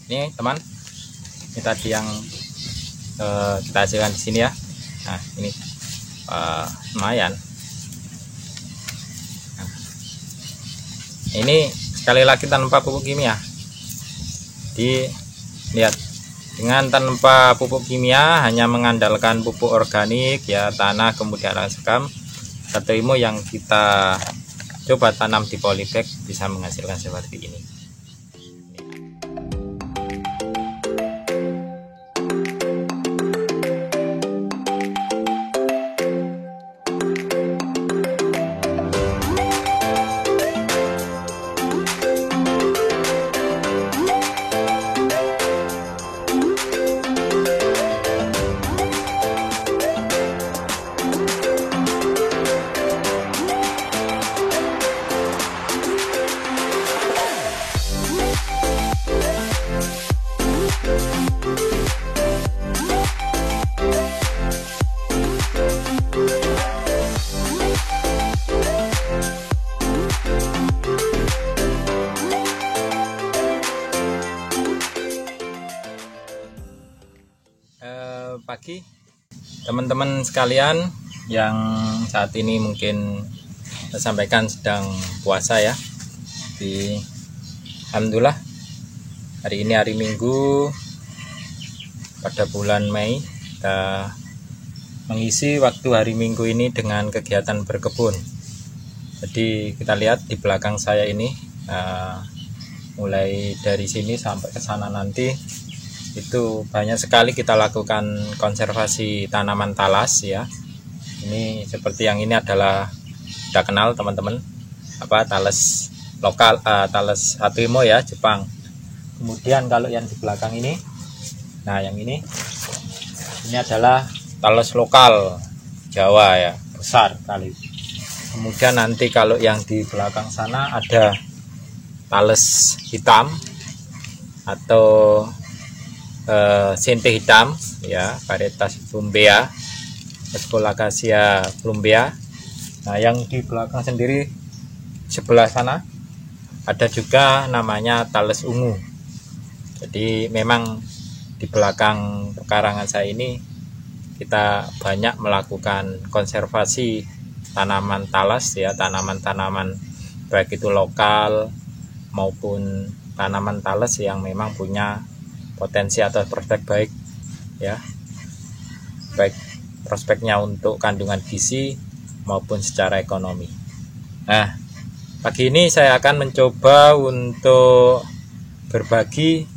Ini teman, ini tadi yang kita hasilkan di sini ya. Nah ini lumayan. Nah, ini sekali lagi tanpa pupuk kimia. Lihat, dengan tanpa pupuk kimia, hanya mengandalkan pupuk organik ya, tanah kemudian arang sekam, satu ilmu yang kita coba tanam di polybag bisa menghasilkan seperti ini. Pagi teman-teman sekalian yang saat ini mungkin saya sampaikan sedang puasa ya. Alhamdulillah hari ini hari Minggu pada bulan Mei, kita mengisi waktu hari Minggu ini dengan kegiatan berkebun. Jadi kita lihat di belakang saya ini, mulai dari sini sampai ke sana nanti itu banyak sekali kita lakukan konservasi tanaman talas ya. Ini seperti yang ini adalah kita kenal teman-teman, talas lokal, talas Hatimo ya, Jepang. Kemudian kalau yang di belakang ini, nah yang ini adalah talas lokal Jawa ya, besar kali. Kemudian nanti kalau yang di belakang sana ada talas hitam atau sente hitam ya, varietas plumbea, Scholacacia plumbea. Nah yang di belakang sendiri sebelah sana ada juga namanya talas ungu. Jadi memang di belakang pekarangan saya ini kita banyak melakukan konservasi tanaman talas ya, tanaman-tanaman baik itu lokal maupun tanaman talas yang memang punya potensi atau prospek baik ya, baik prospeknya untuk kandungan gizi maupun secara ekonomi. Nah pagi ini saya akan mencoba untuk berbagi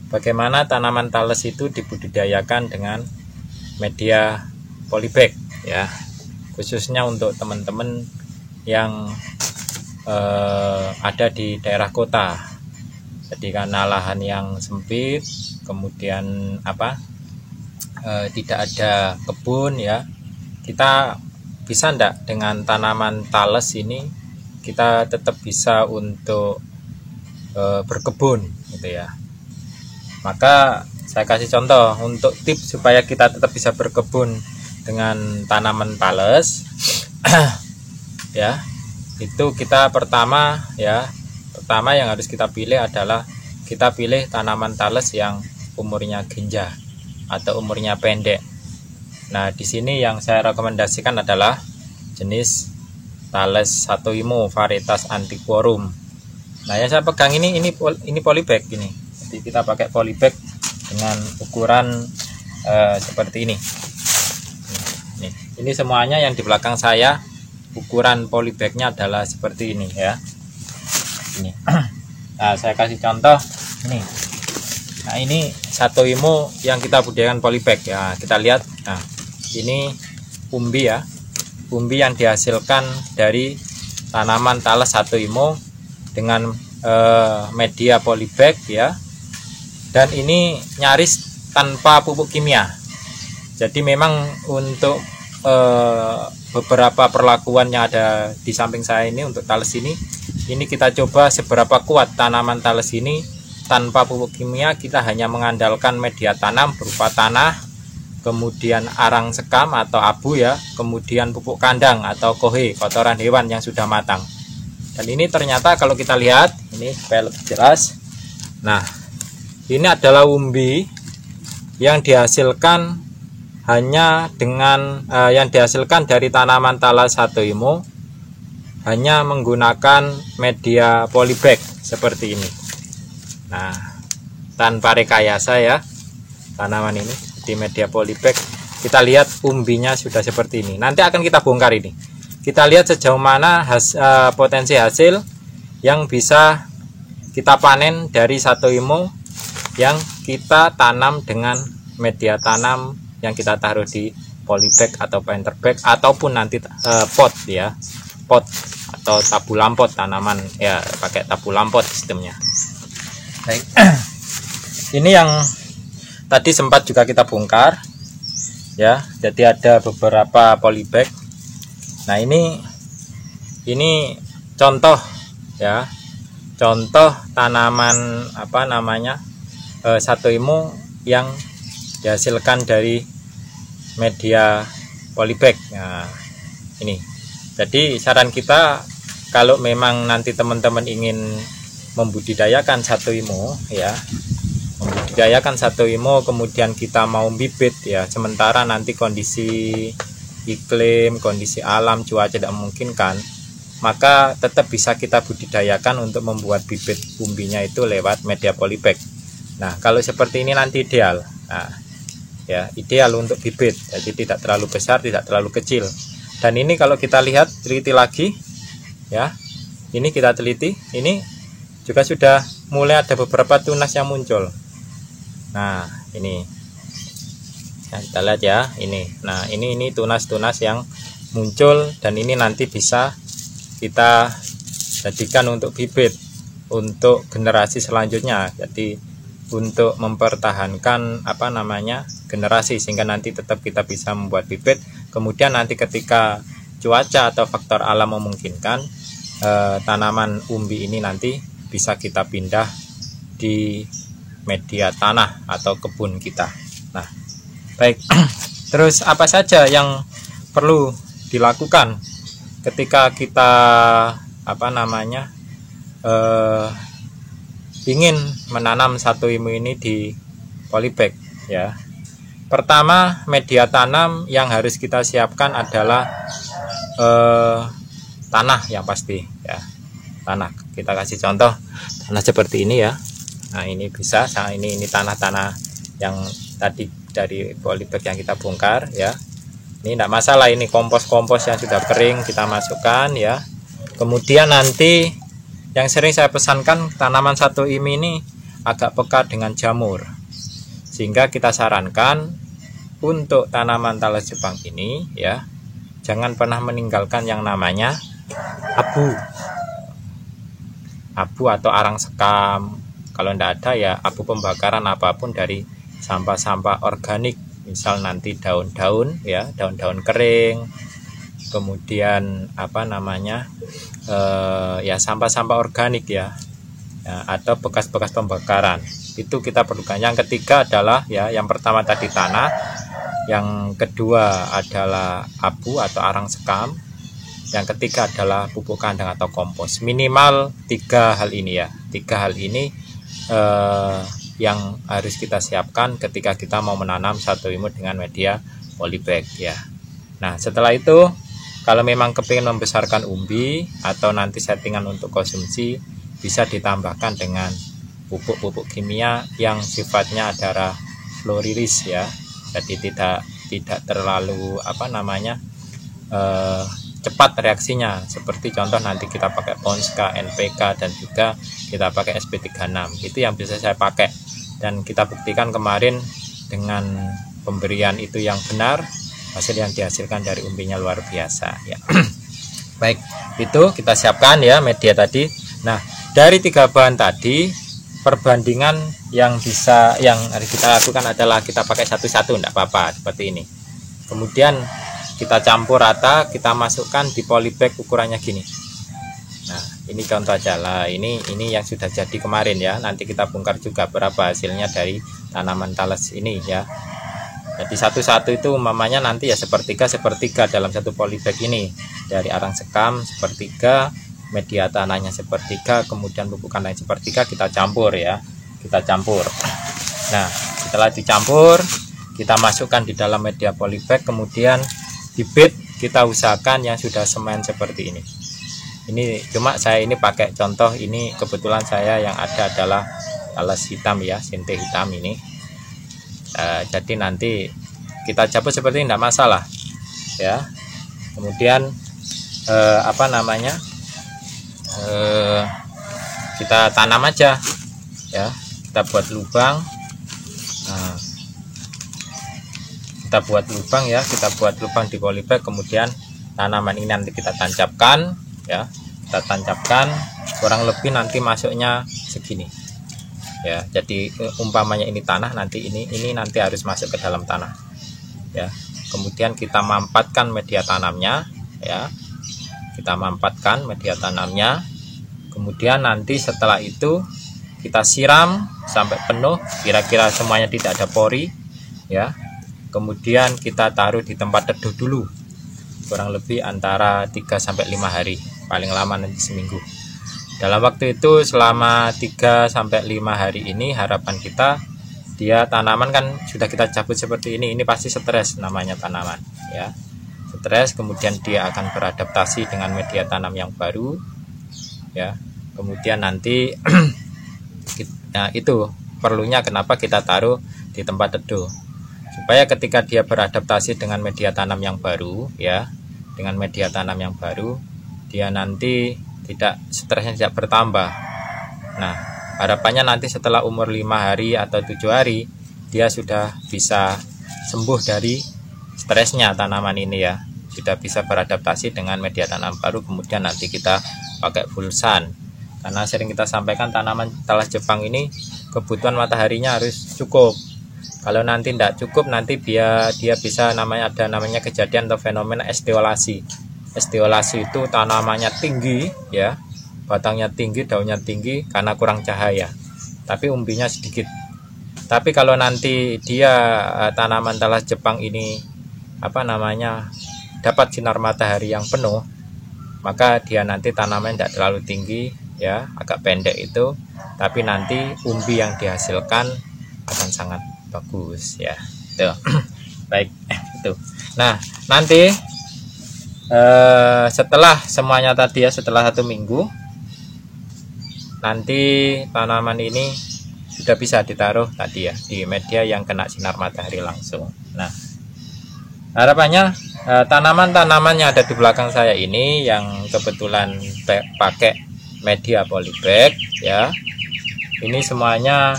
bagaimana tanaman talas itu dibudidayakan dengan media polybag ya, khususnya untuk teman-teman yang ada di daerah kota. Jadi karena lahan yang sempit, kemudian tidak ada kebun ya, kita bisa enggak dengan tanaman talas ini kita tetap bisa untuk berkebun gitu ya. Maka saya kasih contoh untuk tips supaya kita tetap bisa berkebun dengan tanaman talas ya. Itu kita pertama yang harus kita pilih adalah kita pilih tanaman talas yang umurnya genjah atau umurnya pendek. Nah, di sini yang saya rekomendasikan adalah jenis talas Hatimo varietas antiquorum. Nah, yang saya pegang ini polybag ini. Jadi kita pakai polybag dengan ukuran seperti ini. Ini semuanya yang di belakang saya, ukuran polybagnya adalah seperti ini ya. Ini. Nah saya kasih contoh ini. Nah ini Hatimo yang kita budidayakan polybag ya, kita lihat. Nah ini umbi ya, umbi yang dihasilkan dari tanaman talas Hatimo dengan media polybag ya, dan ini nyaris tanpa pupuk kimia. Jadi memang untuk beberapa perlakuan yang ada di samping saya ini untuk talas ini kita coba seberapa kuat tanaman talas ini tanpa pupuk kimia. Kita hanya mengandalkan media tanam berupa tanah, kemudian arang sekam atau abu ya, kemudian pupuk kandang atau kohe, kotoran hewan yang sudah matang. Dan ini ternyata kalau kita lihat ini supaya lebih jelas. Nah ini adalah umbi yang dihasilkan hanya dengan yang dihasilkan dari tanaman talas satoimo hanya menggunakan media polybag seperti ini. Nah, tanpa rekayasa ya tanaman ini di media polybag. Kita lihat umbinya sudah seperti ini. Nanti akan kita bongkar ini. Kita lihat sejauh mana potensi hasil yang bisa kita panen dari satoimo yang kita tanam dengan media tanam yang kita taruh di polybag atau planter bag ataupun nanti pot ya, pot atau tabu lampot tanaman ya, pakai tabu lampot sistemnya. Baik. Ini yang tadi sempat juga kita bongkar ya, jadi ada beberapa polybag. Nah, ini contoh ya, contoh tanaman apa namanya satoimo yang dihasilkan dari media polybag. Nah, ini jadi saran kita, kalau memang nanti teman-teman ingin membudidayakan satoimo ya, membudidayakan satoimo kemudian kita mau bibit ya, sementara nanti kondisi iklim, kondisi alam, cuaca tidak memungkinkan, maka tetap bisa kita budidayakan untuk membuat bibit umbinya itu lewat media polybag. Nah, kalau seperti ini nanti ideal. Nah, ya, ideal untuk bibit, jadi tidak terlalu besar, tidak terlalu kecil. Dan ini kalau kita lihat, teliti lagi ya, ini kita teliti, ini juga sudah mulai ada beberapa tunas yang muncul. Nah, ini nah, kita lihat ya, ini. Nah, ini tunas-tunas yang muncul, dan ini nanti bisa kita jadikan untuk bibit untuk generasi selanjutnya. Jadi untuk mempertahankan apa namanya generasi, sehingga nanti tetap kita bisa membuat bibit. Kemudian nanti ketika cuaca atau faktor alam memungkinkan, tanaman umbi ini nanti bisa kita pindah di media tanah atau kebun kita. Nah, baik. Terus apa saja yang perlu dilakukan ketika kita apa namanya ingin menanam satoimo ini di polybag ya. Pertama, media tanam yang harus kita siapkan adalah tanah yang pasti ya. Tanah, kita kasih contoh tanah seperti ini ya. Nah, ini bisa, nah, ini tanah-tanah yang tadi dari polybag yang kita bongkar ya. Ini tidak masalah, ini kompos-kompos yang sudah kering kita masukkan ya. Kemudian nanti yang sering saya pesankan, tanaman satoimo ini agak peka dengan jamur, sehingga kita sarankan untuk tanaman talas Jepang ini ya, jangan pernah meninggalkan yang namanya abu atau arang sekam. Kalau tidak ada ya abu pembakaran apapun dari sampah-sampah organik, misal nanti daun-daun ya, daun-daun kering, kemudian apa namanya ya sampah-sampah organik ya, atau bekas-bekas pembakaran, itu kita perlukan. Yang ketiga adalah ya, yang pertama tadi tanah, yang kedua adalah abu atau arang sekam, yang ketiga adalah pupuk kandang atau kompos. Minimal 3 hal ini ya, 3 hal ini yang harus kita siapkan ketika kita mau menanam satoimo dengan media polybag ya. Nah, setelah itu kalau memang kepingin membesarkan umbi atau nanti settingan untuk konsumsi, bisa ditambahkan dengan pupuk-pupuk kimia yang sifatnya adalah slow release ya. Jadi tidak terlalu apa namanya cepat reaksinya, seperti contoh nanti kita pakai Ponska, NPK, dan juga kita pakai SP36. Itu yang bisa saya pakai, dan kita buktikan kemarin dengan pemberian itu yang benar, hasil yang dihasilkan dari umbinya luar biasa ya. Baik, itu kita siapkan ya media tadi. Nah, dari 3 bahan tadi, perbandingan yang harus kita lakukan adalah kita pakai satu-satu, enggak apa-apa, seperti ini. Kemudian kita campur rata, kita masukkan di polybag ukurannya gini. Nah, ini contoh aja lah, ini yang sudah jadi kemarin ya. Nanti kita bongkar juga berapa hasilnya dari tanaman talas ini ya. Jadi satu-satu itu umpamanya nanti ya sepertiga dalam satu polybag ini. Dari arang sekam sepertiga, media tanahnya sepertiga, kemudian pupuk kandang sepertiga, kita campur ya. Kita campur. Nah, setelah dicampur, kita masukkan di dalam media polybag, kemudian bibit kita usahakan yang sudah semen seperti ini. Ini cuma saya ini pakai contoh, ini kebetulan saya yang ada adalah talas hitam ya, sinte hitam ini. Jadi nanti kita cabut seperti ini tidak masalah ya. Kemudian kita tanam aja ya, kita buat lubang. Nah, kita buat lubang ya, kita buat lubang di polybag, kemudian tanaman ini nanti kita tancapkan ya, kita tancapkan kurang lebih nanti masuknya segini ya. Jadi umpamanya ini tanah, nanti ini nanti harus masuk ke dalam tanah ya. Kemudian kita mampatkan media tanamnya ya, kita mampatkan media tanamnya. Kemudian nanti setelah itu kita siram sampai penuh, kira-kira semuanya tidak ada pori ya. Kemudian kita taruh di tempat teduh dulu kurang lebih antara 3-5 hari, paling lama nanti seminggu. Dalam waktu itu selama 3-5 hari ini harapan kita, dia tanaman kan sudah kita cabut seperti ini pasti stres namanya tanaman ya. Stres, kemudian dia akan beradaptasi dengan media tanam yang baru ya. Kemudian nanti nah, itu perlunya kenapa kita taruh di tempat teduh, supaya ketika dia beradaptasi dengan media tanam yang baru ya, dengan media tanam yang baru, dia nanti tidak stresnya tidak bertambah. Nah, harapannya nanti setelah umur 5 hari atau 7 hari dia sudah bisa sembuh dari stresnya tanaman ini ya, sudah bisa beradaptasi dengan media tanam baru. Kemudian nanti kita pakai full sun, karena sering kita sampaikan tanaman talas Jepang ini kebutuhan mataharinya harus cukup. Kalau nanti tidak cukup, nanti dia bisa ada namanya kejadian atau fenomena esteolasi. Esteolasi itu tanamannya tinggi ya, batangnya tinggi, daunnya tinggi karena kurang cahaya, tapi umbinya sedikit. Tapi kalau nanti dia tanaman talas Jepang ini dapat sinar matahari yang penuh, maka dia nanti tanaman tidak terlalu tinggi ya, agak pendek itu, tapi nanti umbi yang dihasilkan akan sangat bagus ya. Tuh. Baik, itu. Nah, nanti setelah semuanya tadi ya, setelah 1 minggu nanti tanaman ini sudah bisa ditaruh tadi ya di media yang kena sinar matahari langsung. Nah, harapannya tanaman-tanaman yang ada di belakang saya ini yang kebetulan pakai media polybag ya, ini semuanya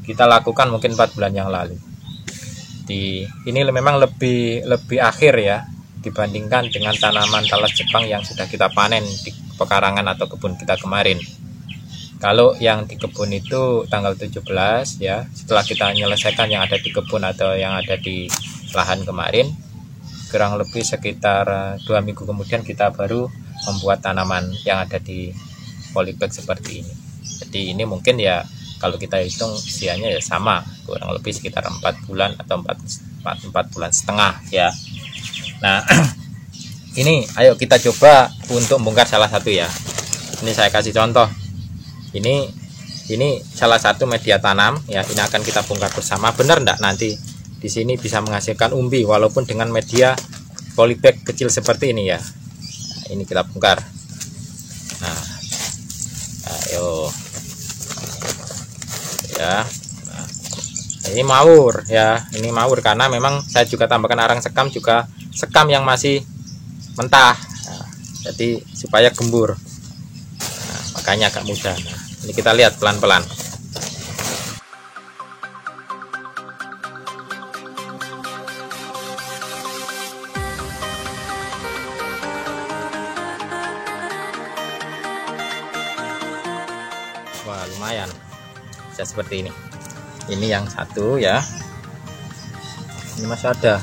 kita lakukan mungkin 4 bulan yang lalu. Ini memang lebih akhir ya dibandingkan dengan tanaman talas Jepang yang sudah kita panen di pekarangan atau kebun kita kemarin. Kalau yang di kebun itu tanggal 17 ya, setelah kita menyelesaikan yang ada di kebun atau yang ada di lahan kemarin, kurang lebih sekitar 2 minggu kemudian kita baru membuat tanaman yang ada di polybag seperti ini. Jadi ini mungkin ya kalau kita hitung usianya ya sama, kurang lebih sekitar 4 bulan atau 4 bulan setengah ya. Nah, ini ayo kita coba untuk bongkar salah satu ya. Ini saya kasih contoh. Ini salah satu media tanam ya, ini akan kita bongkar bersama. Benar enggak nanti di sini bisa menghasilkan umbi walaupun dengan media polybag kecil seperti ini ya. Nah, ini kita bongkar. Nah, ayo ya. Nah, ini mawur ya, ini mawur karena memang saya juga tambahkan arang sekam, juga sekam yang masih mentah. Nah, jadi supaya gembur. Nah, makanya agak mudah. Nah, ini kita lihat pelan-pelan. Wah, lumayan bisa seperti ini. Ini yang satu ya, ini masih ada.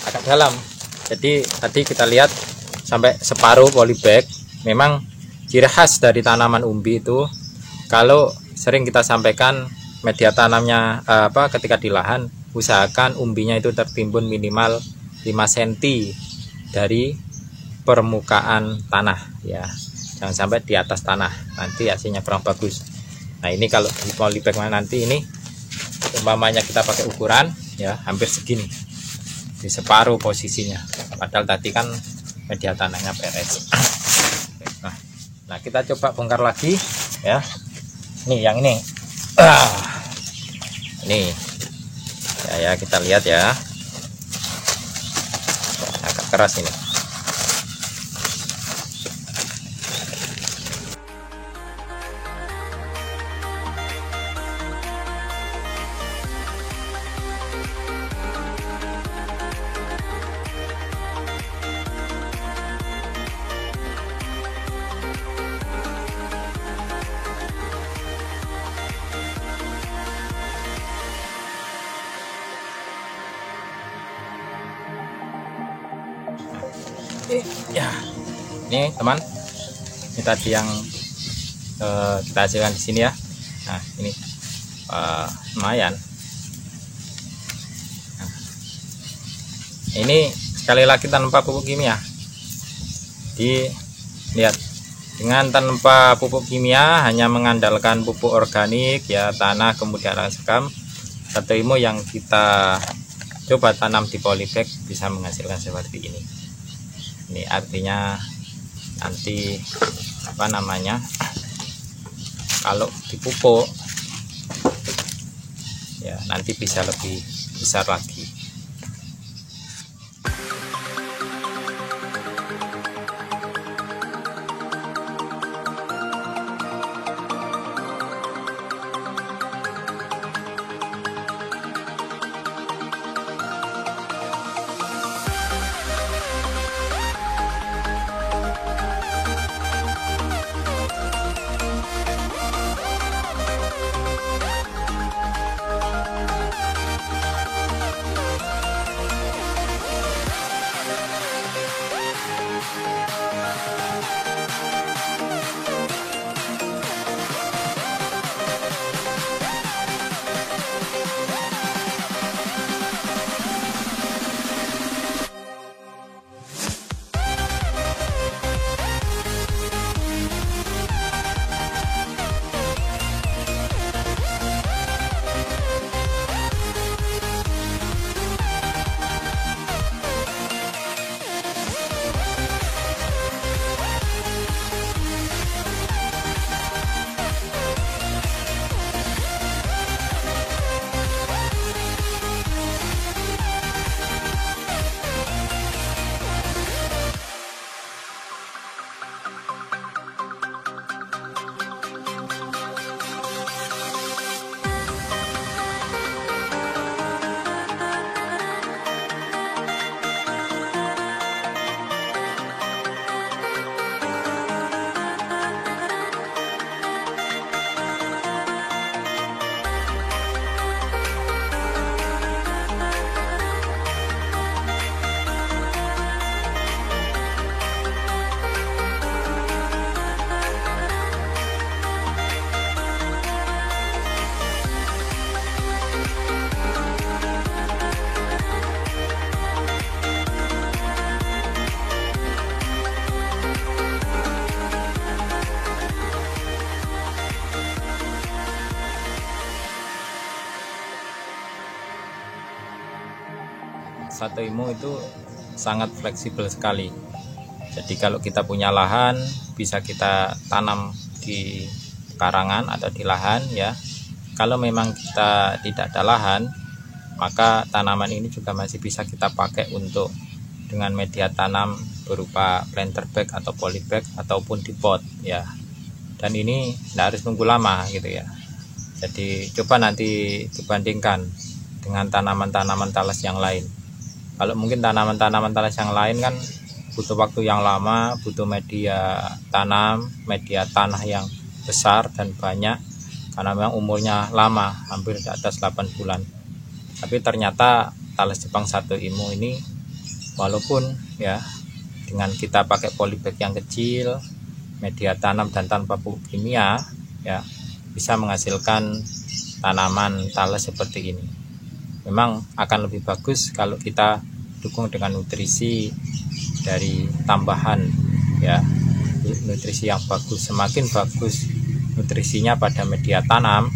Agak dalam, jadi tadi kita lihat sampai separuh polybag. Memang ciri khas dari tanaman umbi itu, kalau sering kita sampaikan media tanamnya ketika di lahan, usahakan umbinya itu tertimbun minimal 5 cm dari permukaan tanah ya, jangan sampai di atas tanah, nanti hasilnya kurang bagus. Nah ini kalau di polybag nanti ini umpamanya kita pakai ukuran ya hampir segini, di separuh posisinya, padahal tadi kan media tanahnya beres. Nah kita coba bongkar lagi ya. Nih yang ini ini ya, kita lihat ya, agak keras ini. Ya, ini teman, ini tadi yang kita hasilkan di sini ya. Nah, ini lumayan. Nah, ini sekali lagi tanpa pupuk kimia. Lihat, dengan tanpa pupuk kimia, hanya mengandalkan pupuk organik ya, tanah kemudian sekam, satu ilmu yang kita coba tanam di polybag bisa menghasilkan seperti ini. Ini artinya nanti apa namanya, kalau dipupuk ya nanti bisa lebih besar lagi. Satoimo itu sangat fleksibel sekali. Jadi kalau kita punya lahan bisa kita tanam di karangan atau di lahan ya. Kalau memang kita tidak ada lahan, maka tanaman ini juga masih bisa kita pakai untuk dengan media tanam berupa planter bag atau polybag ataupun di pot ya. Dan ini tidak harus nunggu lama gitu ya. Jadi coba nanti dibandingkan dengan tanaman-tanaman talas yang lain. Kalau mungkin tanaman-tanaman talas yang lain kan butuh waktu yang lama, butuh media tanam, media tanah yang besar dan banyak, karena memang umurnya lama, hampir di atas 8 bulan. Tapi ternyata talas Jepang Satoimo ini walaupun ya dengan kita pakai polybag yang kecil, media tanam dan tanpa pupuk kimia ya bisa menghasilkan tanaman talas seperti ini. Memang akan lebih bagus kalau kita dukung dengan nutrisi dari tambahan ya nutrisi yang bagus. Semakin bagus nutrisinya pada media tanam,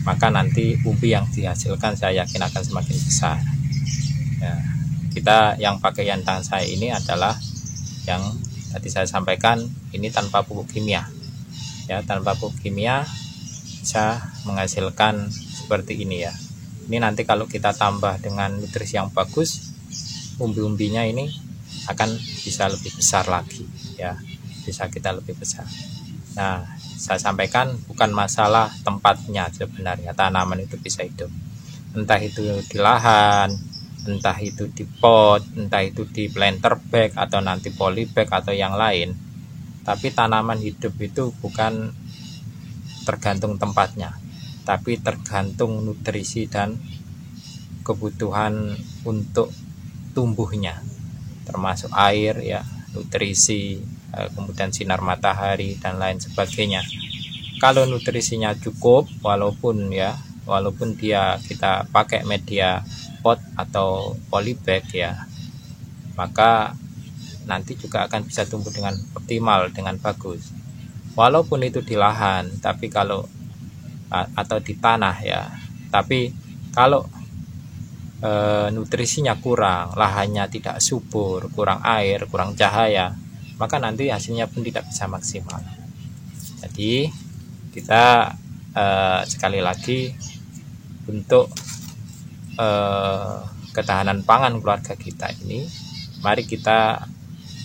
maka nanti umbi yang dihasilkan saya yakin akan semakin besar ya. Kita yang pakai yang tangan saya ini adalah yang tadi saya sampaikan, ini tanpa pupuk kimia ya, tanpa pupuk kimia bisa menghasilkan seperti ini ya. Ini nanti kalau kita tambah dengan nutrisi yang bagus, umbi-umbinya ini akan bisa lebih besar lagi ya, bisa kita lebih besar. Nah, saya sampaikan bukan masalah tempatnya sebenarnya, tanaman itu bisa hidup, entah itu di lahan, entah itu di pot, entah itu di planter bag atau nanti polybag atau yang lain. Tapi tanaman hidup itu bukan tergantung tempatnya, tapi tergantung nutrisi dan kebutuhan untuk tumbuhnya, termasuk air ya, nutrisi, kemudian sinar matahari dan lain sebagainya. Kalau nutrisinya cukup, walaupun dia kita pakai media pot atau polybag ya, maka nanti juga akan bisa tumbuh dengan optimal, dengan bagus. Walaupun itu di lahan, tapi kalau atau di tanah ya, tapi kalau nutrisinya kurang, lahannya tidak subur, kurang air, kurang cahaya, maka nanti hasilnya pun tidak bisa maksimal. Jadi kita sekali lagi untuk ketahanan pangan keluarga kita ini, mari kita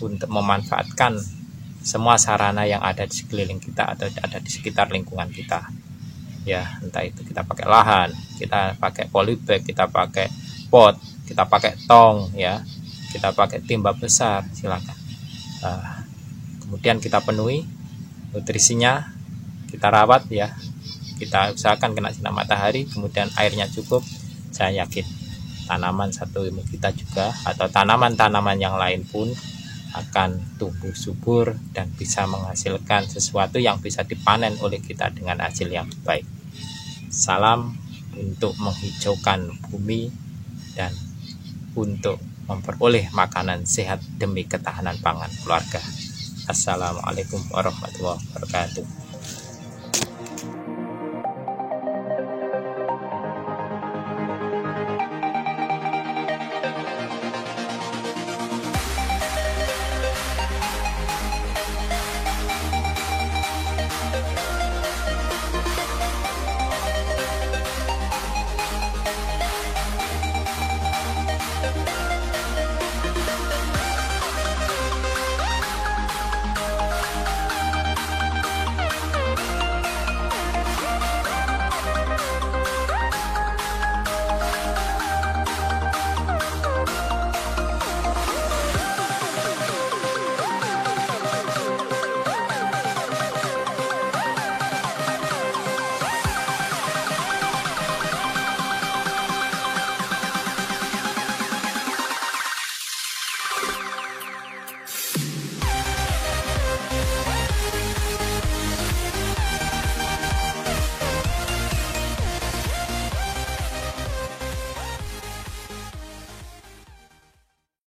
untuk memanfaatkan semua sarana yang ada di sekeliling kita atau ada di sekitar lingkungan kita ya, entah itu kita pakai lahan, kita pakai polybag, kita pakai pot, kita pakai tong ya, kita pakai timba besar, silakan. Kemudian kita penuhi nutrisinya, kita rawat ya, kita usahakan kena sinar matahari, kemudian airnya cukup. Saya yakin tanaman satu ilmu kita juga atau tanaman-tanaman yang lain pun akan tumbuh subur dan bisa menghasilkan sesuatu yang bisa dipanen oleh kita dengan hasil yang baik. Salam untuk menghijaukan bumi dan untuk memperoleh makanan sehat demi ketahanan pangan keluarga. Assalamualaikum warahmatullahi wabarakatuh.